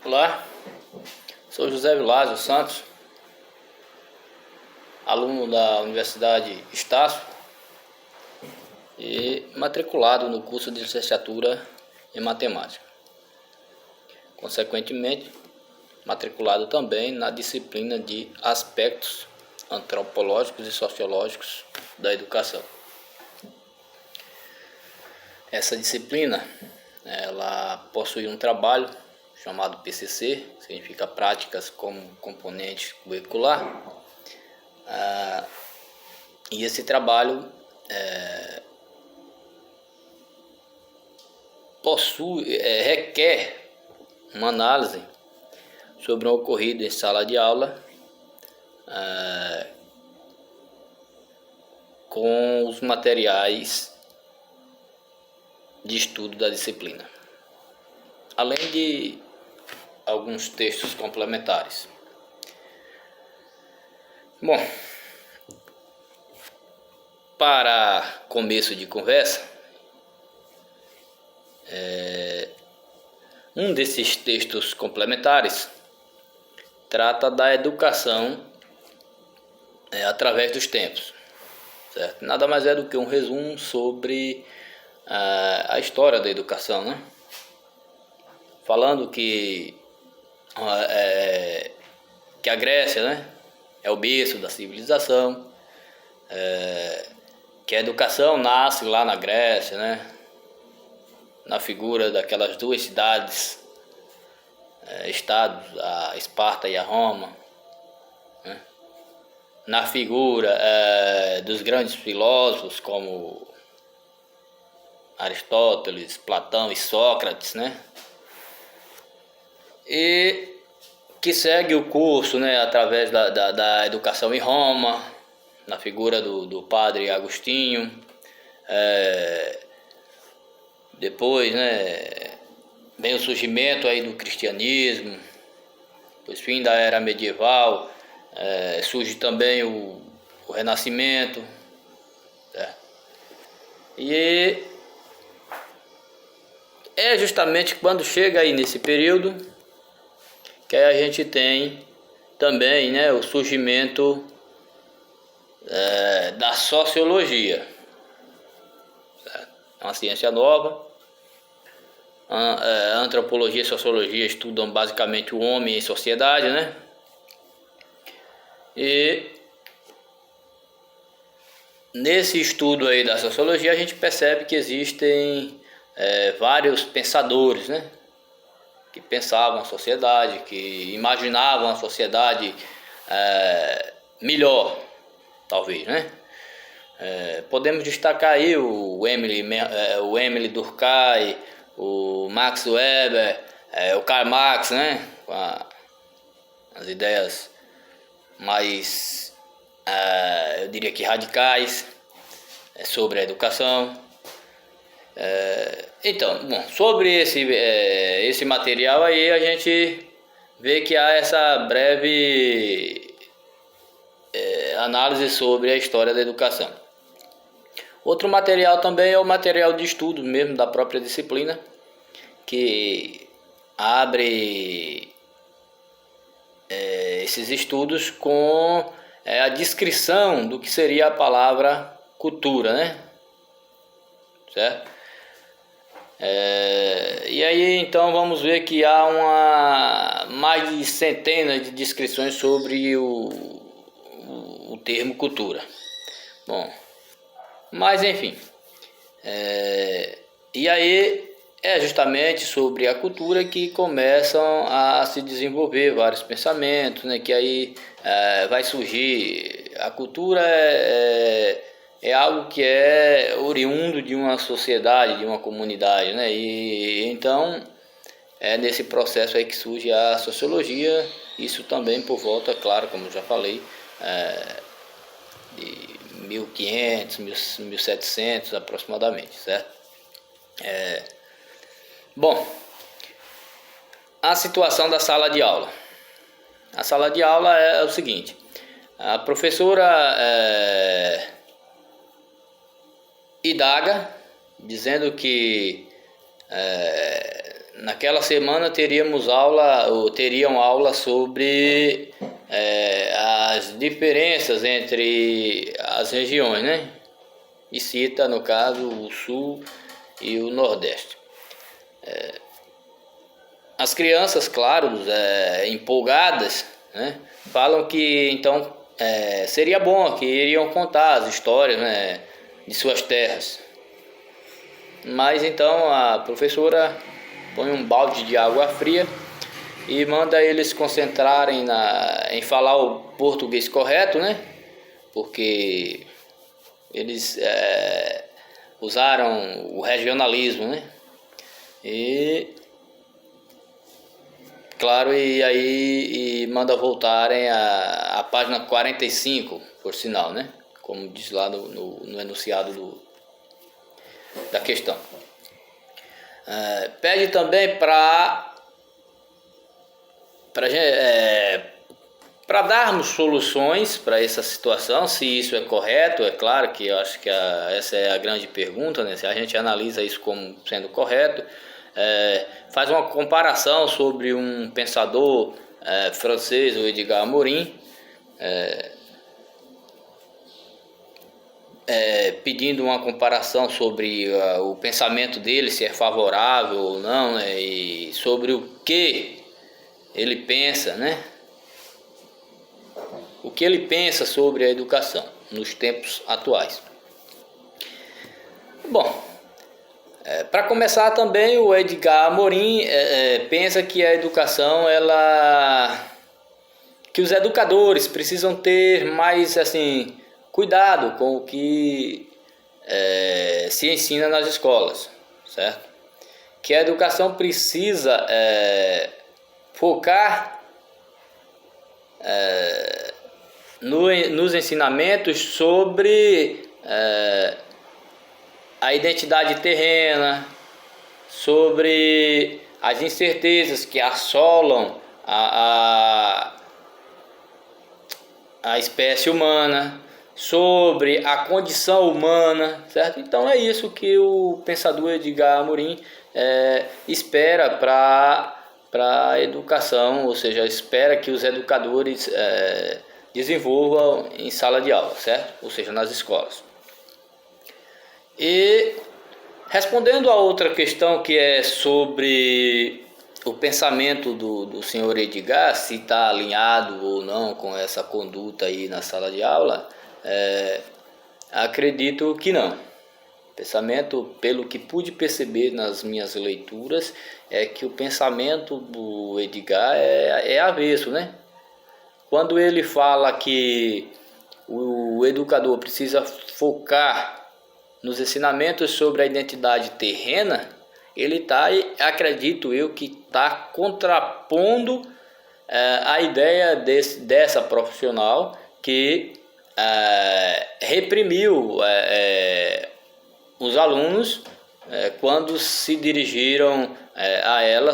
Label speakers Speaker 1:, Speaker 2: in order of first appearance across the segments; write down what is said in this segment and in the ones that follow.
Speaker 1: Olá, sou José Vilásio Santos, aluno da Universidade Estácio e matriculado no curso de licenciatura em matemática. Consequentemente, matriculado também na disciplina de aspectos antropológicos e sociológicos da educação. Essa disciplina, ela possui um trabalho chamado PCC, significa Práticas como Componente Curricular, e esse trabalho requer uma análise sobre o ocorrido em sala de aula com os materiais de estudo da disciplina, além de alguns textos complementares. Bom, para começo de conversa, um desses textos complementares trata da educação através dos tempos, certo? Nada mais é do que um resumo sobre a história da educação, né? Falando que a Grécia, né, é o berço da civilização, que a educação nasce lá na Grécia, né, na figura daquelas duas cidades, estados, a Esparta e a Roma, né, na figura dos grandes filósofos como Aristóteles, Platão e Sócrates, né, e que segue o curso, né, através da educação em Roma, na figura do padre Agostinho. Depois, né, vem o surgimento aí do cristianismo, depois fim da era medieval, surge também o Renascimento, certo? E é justamente quando chega aí nesse período que a gente tem também, né, o surgimento da sociologia. É uma ciência nova. A antropologia e sociologia estudam basicamente o homem e sociedade, né? E nesse estudo aí da sociologia a gente percebe que existem vários pensadores, né, que pensavam a sociedade, que imaginavam a sociedade melhor, talvez, né? Podemos destacar aí o Emile Durkheim, o Max Weber, o Karl Marx, né, com as ideias mais, eu diria que radicais, sobre a educação. Então, bom, sobre esse material aí a gente vê que há essa breve análise sobre a história da educação. Outro material também é o material de estudo mesmo da própria disciplina, que abre esses estudos com a descrição do que seria a palavra cultura, né? Certo? E aí então vamos ver que há mais de centenas de descrições sobre o termo cultura. Bom, mas enfim, e aí é justamente sobre a cultura que começam a se desenvolver vários pensamentos, né? Que aí vai surgir a cultura é algo que é oriundo de uma sociedade, de uma comunidade, né? E então é nesse processo aí que surge a sociologia. Isso também por volta, claro, como eu já falei, de 1500, 1700 aproximadamente, certo? Bom, a situação da sala de aula. A sala de aula é o seguinte: a professora indaga, dizendo que naquela semana teriam aula sobre as diferenças entre as regiões, né? E cita, no caso, o Sul e o Nordeste. As crianças, claro, empolgadas, né? Falam que então seria bom que iriam contar as histórias, né, de suas terras. Mas então a professora põe um balde de água fria e manda eles se concentrarem em falar o português correto, né? Porque eles usaram o regionalismo, né? E claro, e manda voltarem a página 45, por sinal, né? Como diz lá no enunciado da questão. Pede também para darmos soluções para essa situação, se isso é correto. É claro que eu acho que essa é a grande pergunta, né? Se a gente analisa isso como sendo correto, faz uma comparação sobre um pensador francês, o Edgar Morin, pedindo uma comparação sobre o pensamento dele, se é favorável ou não, né? E sobre o que ele pensa, né? O que ele pensa sobre a educação nos tempos atuais. Bom, para começar também, o Edgar Morin pensa que a educação, que os educadores precisam ter mais assim, cuidado com o que se ensina nas escolas, certo? Que a educação precisa focar nos ensinamentos sobre a identidade terrena, sobre as incertezas que assolam a espécie humana, sobre a condição humana, certo? Então é isso que o pensador Edgar Morin espera para a educação, ou seja, espera que os educadores desenvolvam em sala de aula, certo? Ou seja, nas escolas. E respondendo a outra questão, que é sobre o pensamento do senhor Edgar, se está alinhado ou não com essa conduta aí na sala de aula, acredito que não. O pensamento, pelo que pude perceber nas minhas leituras, é que o pensamento do Edgar é avesso, né? Quando ele fala que o educador precisa focar nos ensinamentos sobre a identidade terrena, ele está, acredito eu, que está contrapondo a ideia dessa profissional que reprimiu os alunos quando se dirigiram a ela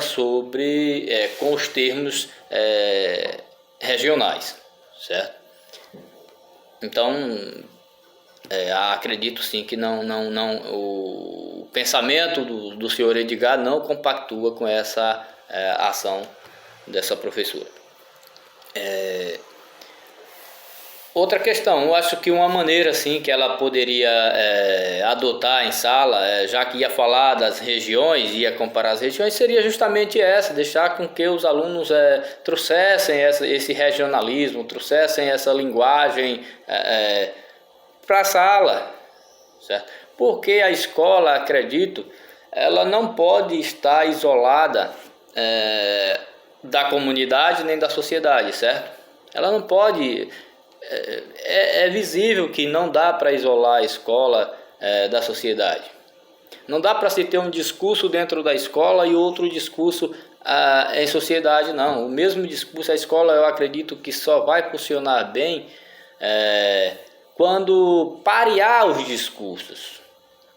Speaker 1: com os termos regionais, certo? Então, acredito sim que o pensamento do senhor Edgar não compactua com essa ação dessa professora. Outra questão, eu acho que uma maneira assim que ela poderia adotar em sala, já que ia falar das regiões, ia comparar as regiões, seria justamente essa, deixar com que os alunos trouxessem esse regionalismo, trouxessem essa linguagem para a sala, certo? Porque a escola, acredito, ela não pode estar isolada da comunidade nem da sociedade, certo? Ela não pode... É visível que não dá para isolar a escola da sociedade. Não dá para se ter um discurso dentro da escola e outro discurso em sociedade, não. O mesmo discurso, a escola, eu acredito que só vai funcionar bem quando parear os discursos.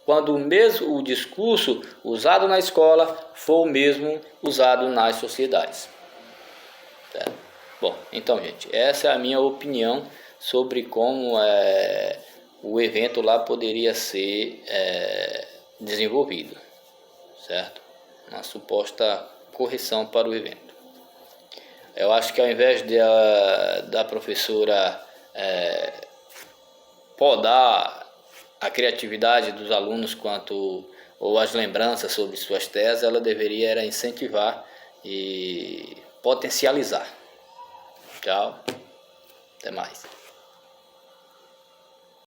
Speaker 1: Quando o discurso usado na escola for o mesmo usado nas sociedades. Certo? Bom, então, gente, essa é a minha opinião sobre como o evento lá poderia ser desenvolvido, certo? uma suposta correção para o evento. Eu acho que ao invés da professora podar a criatividade dos alunos ou as lembranças sobre suas teses, ela deveria era incentivar e potencializar. Tchau, até mais.